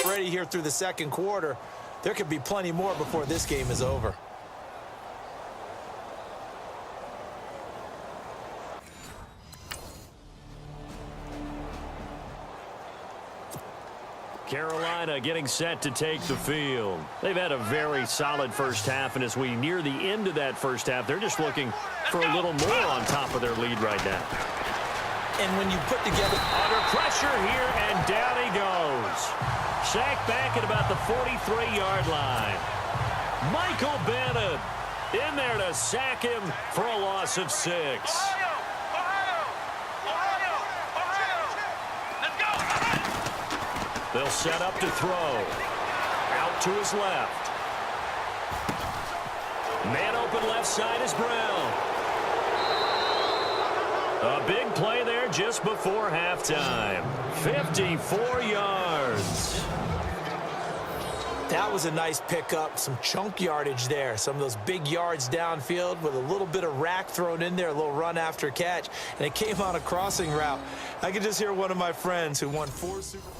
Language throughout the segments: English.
Already here through the second quarter, there could be plenty more before this game is over. Carolina getting set to take the field. They've had a very solid first half, and as we near the end of that first half, they're just looking for a little more on top of their lead right now. And when you put together... Under pressure here, and down he goes. Sacked back at about the 43-yard line. Michael Bennett in there to sack him for a loss of 6. They'll set up to throw. Out to his left. Man open left side is Brown. A big play there just before halftime. 54 yards. That was a nice pickup, some chunk yardage there. Some of those big yards downfield with a little bit of rack thrown in there, a little run after catch. And it came on a crossing route. I could just hear one of my friends who won 4 Super Bowls.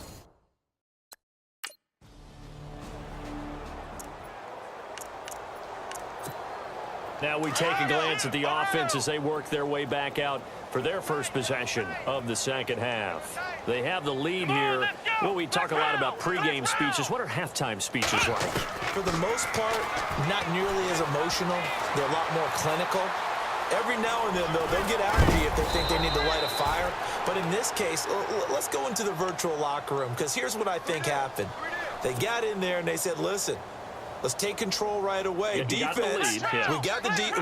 Now we take a glance at the offense as they work their way back out for their first possession of the second half. They have the lead here. Well, we talk a lot about pregame speeches. What are halftime speeches like? For the most part, not nearly as emotional. They're a lot more clinical. Every now and then, though, they'll get after you if they think they need to light a fire. But in this case, let's go into the virtual locker room, because here's what I think happened. They got in there and they said, listen, let's take control right away. Yeah, defense, we got the lead.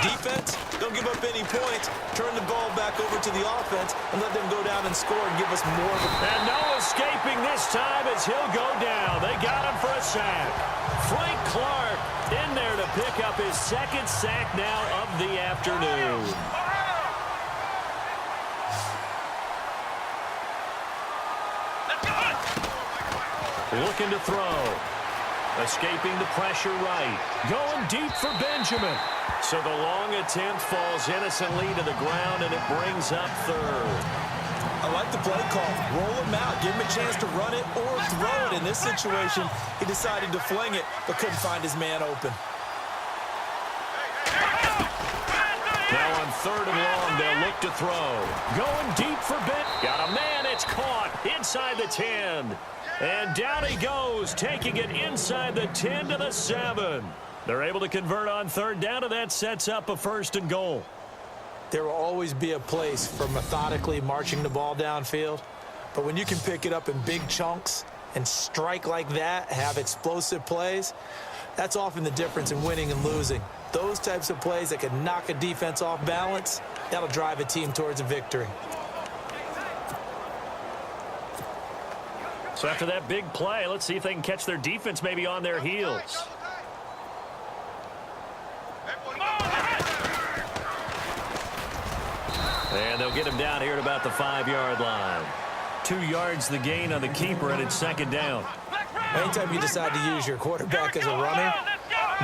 Defense, don't give up any points. Turn the ball back over to the offense and let them go down and score and give us more of a... And no escaping this time as he'll go down. They got him for a sack. Frank Clark in there to pick up his second sack now of the afternoon. Looking to throw. Escaping the pressure right. Going deep for Benjamin. So the long attempt falls innocently to the ground, and it brings up third. I like the play call. Roll him out. Give him a chance to run it or throw it. In this situation, he decided to fling it, but couldn't find his man open. Now on third and long, they'll look to throw. Going deep for Ben. Got a man. It's caught inside the 10. And down he goes, taking it inside the 10 to the 7. They're able to convert on third down, and that sets up a 1st and goal. There will always be a place for methodically marching the ball downfield. But when you can pick it up in big chunks and strike like that, have explosive plays, that's often the difference in winning and losing. Those types of plays that can knock a defense off balance, that'll drive a team towards a victory. So after that big play, let's see if they can catch their defense maybe on their heels. And they'll get him down here at about the 5-yard line. 2 yards the gain on the keeper, and it's 2nd down. Anytime you decide to use your quarterback as a runner,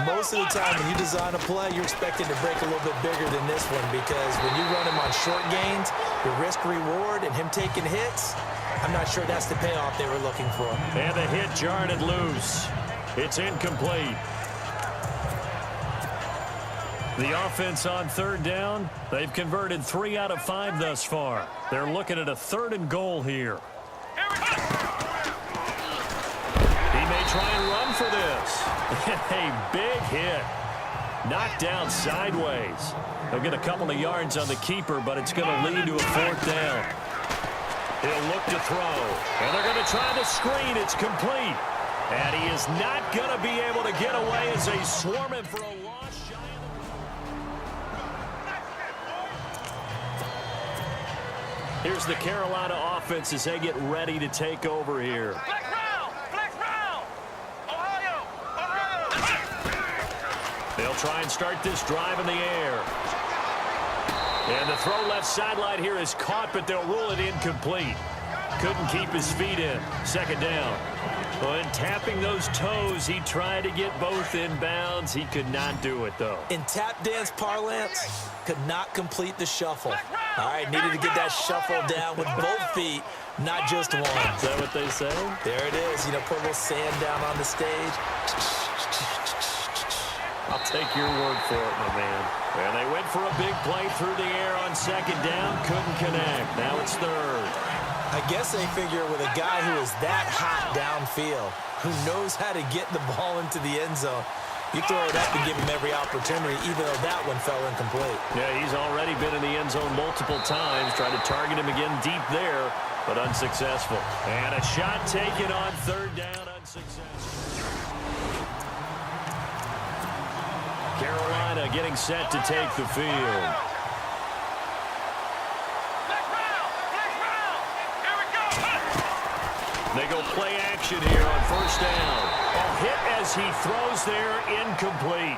most of the time when you design a play, you're expected to break a little bit bigger than this one, because when you run him on short gains, your risk-reward and him taking hits, I'm not sure that's the payoff they were looking for. And the hit jarred it loose. It's incomplete. The offense on third down, they've converted 3 out of 5 thus far. They're looking at a 3rd and goal here. He may try and run for this. A big hit. Knocked down sideways. They'll get a couple of yards on the keeper, but it's going to lead to a 4th down. He'll look to throw. And they're going to try the screen. It's complete. And he is not going to be able to get away as they swarm him for a loss shy of the... Here's the Carolina offense as they get ready to take over here. They'll try and start this drive in the air. And the throw left sideline here is caught, but they'll rule it incomplete. Couldn't keep his feet in. 2nd down. When tapping those toes, he tried to get both in bounds. He could not do it, though. In tap dance parlance, could not complete the shuffle. All right, needed to get that shuffle down with both feet, not just one. Is that what they say? There it is. You know, put a little sand down on the stage. I'll take your word for it, my man. And they went for a big play through the air on second down. Couldn't connect. Now it's third. I guess they figure with a guy who is that hot downfield, who knows how to get the ball into the end zone, you throw it up and give him every opportunity, even though that one fell incomplete. Yeah, he's already been in the end zone multiple times. Tried to target him again deep there, but unsuccessful. And a shot taken on third down, unsuccessful. Carolina getting set to take the field. They go play action here on first down. A hit as he throws there, incomplete.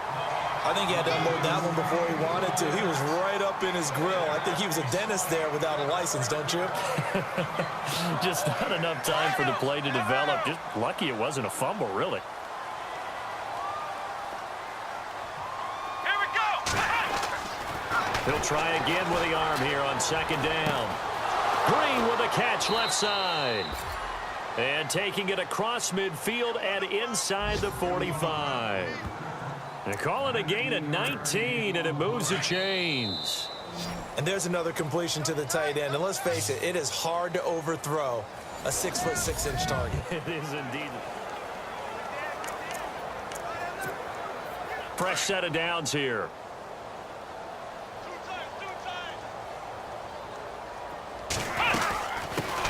I think he had to unload that one before he wanted to. He was right up in his grill. I think he was a dentist there without a license, don't you? Just not enough time for the play to develop. Just lucky it wasn't a fumble, really. Here we go. He'll try again with the arm here on second down. Green with a catch left side. And taking it across midfield and inside the 45. They call it a gain of 19, and it moves the chains. And there's another completion to the tight end. And let's face it, it is hard to overthrow a 6'6" target. It is indeed. Fresh set of downs here.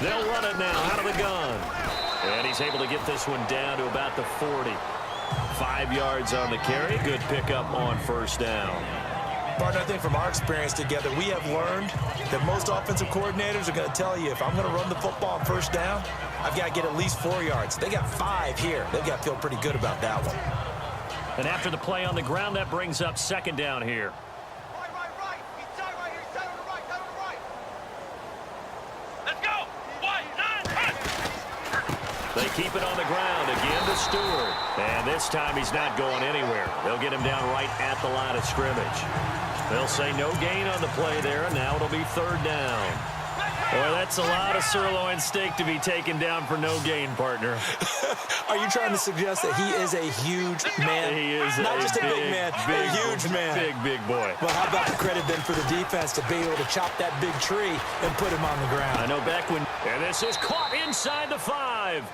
They'll run it now out of the gun. And he's able to get this one down to about the 40. 5 yards on the carry. Good pickup on first down. Partner, I think from our experience together, we have learned that most offensive coordinators are going to tell you, if I'm going to run the football on first down, I've got to get at least 4 yards. They got 5 here. They've got to feel pretty good about that one. And after the play on the ground, that brings up second down here. Right. He's tied right here. He's tied on the right. Tied on the right. Let's go. 1, 9, 10. They keep it on the ground again to Stewart. And this time he's not going anywhere. They'll get him down right at the line of scrimmage. They'll say no gain on the play there, and now it'll be third down. Boy, that's a lot of sirloin steak to be taken down for no gain, partner. Are you trying to suggest that he is a huge man? He is not just a big man, a huge man. Big boy. Well, how about the credit then for the defense to be able to chop that big tree and put him on the ground? I know back when... And this is caught inside the 5.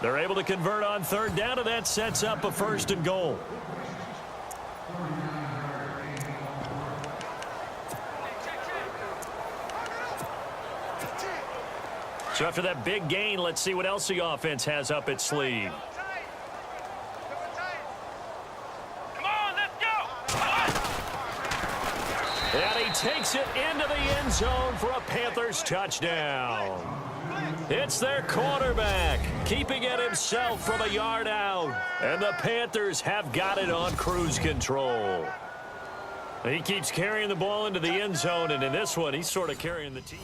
They're able to convert on third down, and that sets up a first and goal. So after that big gain, let's see what else the offense has up its sleeve. Come on, let's go. And he takes it into the end zone for a Panthers touchdown. It's their quarterback, keeping it himself from a yard out. And the Panthers have got it on cruise control. He keeps carrying the ball into the end zone, and in this one, he's sort of carrying the team.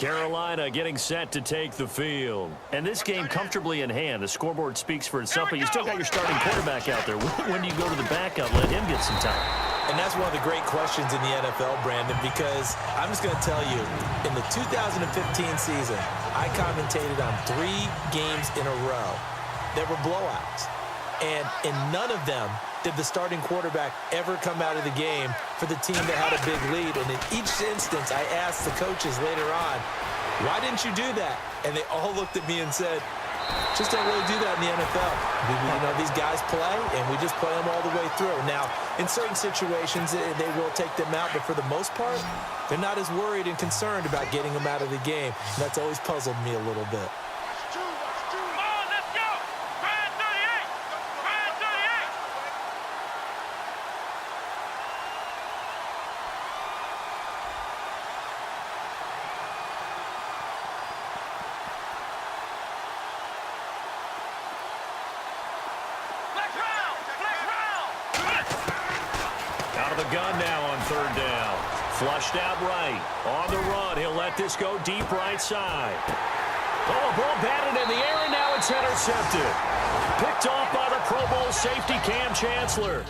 Carolina getting set to take the field. And this game comfortably in hand. The scoreboard speaks for itself, but you still got your starting quarterback out there. When do you go to the backup, let him get some time? And that's one of the great questions in the NFL, Brandon, because I'm just going to tell you, in the 2015 season, I commentated on 3 games in a row that were blowouts. And in none of them did the starting quarterback ever come out of the game for the team that had a big lead. And in each instance, I asked the coaches later on, why didn't you do that? And they all looked at me and said, just don't really do that in the NFL. These guys play, and we just play them all the way through. Now, in certain situations, they will take them out, but for the most part, they're not as worried and concerned about getting them out of the game. And that's always puzzled me a little bit. Gun now on 3rd down. Flushed out right. On the run. He'll let this go deep right side. Oh, ball batted in the air, and now it's intercepted. Picked off by the Pro Bowl safety Cam Chancellor.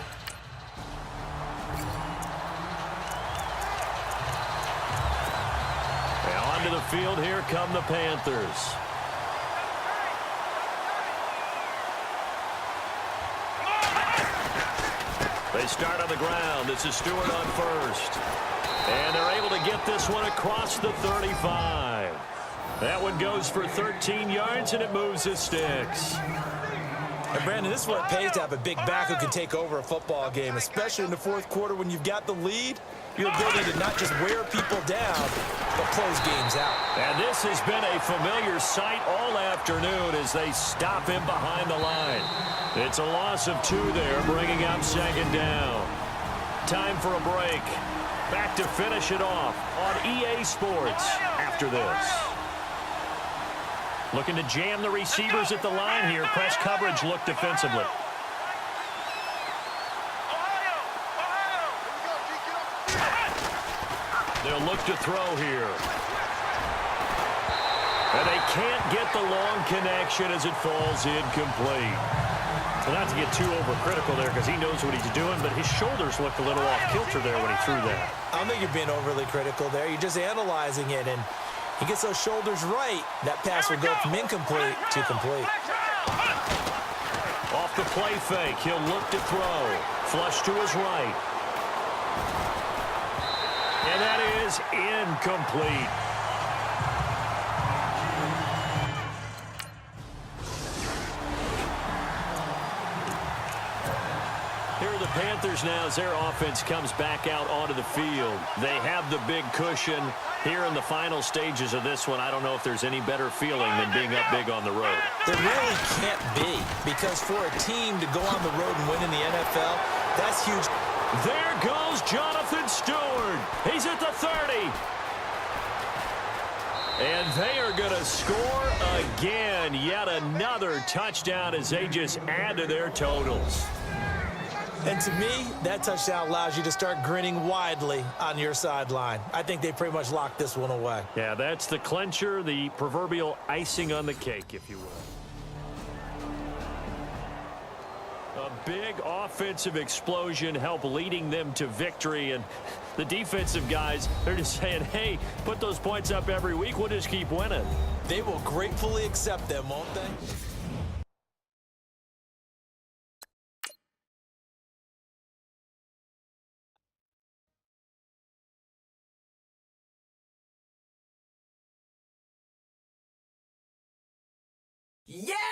Now onto the field. Here come the Panthers. They start on the ground. This is Stewart on first. And they're able to get this one across the 35. That one goes for 13 yards, and it moves the sticks. And, Brandon, this is what it pays to have a big back who can take over a football game, especially in the 4th quarter when you've got the lead. Your ability to not just wear people down, but close games out. And this has been a familiar sight all afternoon as they stop him behind the line. It's a loss of 2 there, bringing up 2nd down. Time for a break. Back to finish it off on EA Sports after this. Looking to jam the receivers at the line here. Press coverage look defensively. They'll look to throw here. And they can't get the long connection as it falls incomplete. Well, not to get too overcritical there because he knows what he's doing, but his shoulders looked a little off kilter there when he threw that. I don't think you're being overly critical there. You're just analyzing it, and he gets those shoulders right. That pass will go from incomplete to complete. Off the play fake, he'll look to throw. Flush to his right. And that is incomplete. Here are the Panthers now as their offense comes back out onto the field. They have the big cushion here in the final stages of this one. I don't know if there's any better feeling than being up big on the road. There really can't be, because for a team to go on the road and win in the NFL, that's huge. There goes Jonathan Stewart. He's at the 30. And they are going to score again. Yet another touchdown as they just add to their totals. And to me, that touchdown allows you to start grinning widely on your sideline. I think they pretty much locked this one away. Yeah, that's the clincher, the proverbial icing on the cake, if you will. A big offensive explosion helped leading them to victory. And the defensive guys, they're just saying, hey, put those points up every week. We'll just keep winning. They will gratefully accept them, won't they? Yeah!